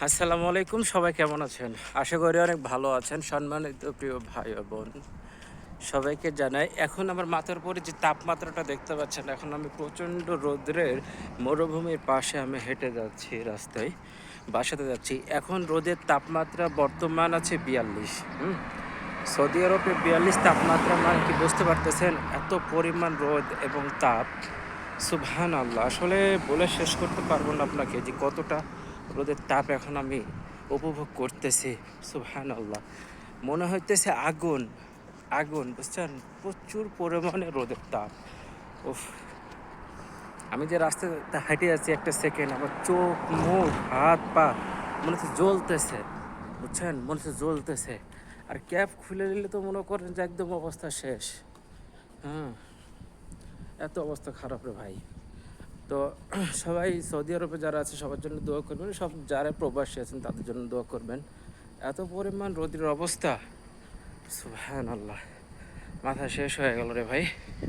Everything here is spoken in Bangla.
আসসালামু আলাইকুম, সবাই কেমন আছেন? আশা করি অনেক ভালো আছেন। সম্মানিত প্রিয় ভাই ও বোন, সবাইকে জানাই এখন আমার মাথার উপরে যে তাপমাত্রাটা দেখতে পাচ্ছেন, এখন আমি প্রচণ্ড রৌদ্রের মরুভূমির পাশে আমি হেঁটে যাচ্ছি রাস্তায়, বাসাতে যাচ্ছি। এখন রোদের তাপমাত্রা বর্তমান আছে ৪২। সৌদি আরবে ৪২ তাপমাত্রা মানে কি বুঝতে পারতেছেন? এত পরিমাণ রোদ এবং তাপ, সুবহানাল্লাহ! আসলে বলে শেষ করতে পারবো না আপনাকে যে কতটা রোদের তাপ এখন আমি উপভোগ করতেছি। সুবহানাল্লাহ! মনে হইতেছে আগুন, আগুন বুঝছেন? প্রচুর পরিমাণে রোদের তাপ। উফ! আমি যে রাস্তায় হাঁটে যাচ্ছি একটা সেকেন্ড আমার চোখ, মুখ, হাত, পা মনে হচ্ছে জ্বলতেছে। বুঝছেন? মনে হচ্ছে জ্বলতেছে। আর ক্যাপ খুলে নিলে তো মনে করেন যে একদম অবস্থা শেষ। হুম, এত অবস্থা খারাপ রে ভাই। তো সবাই সৌদি আরবে যারা আছে সবার জন্য দোয়া করবেন। সব যারা প্রবাসী আছেন তাদের জন্য দোয়া করবেন। এত পরিমাণ রোদের অবস্থা, সুবহানাল্লাহ! মাথা শেষ হয়ে গেল রে ভাই।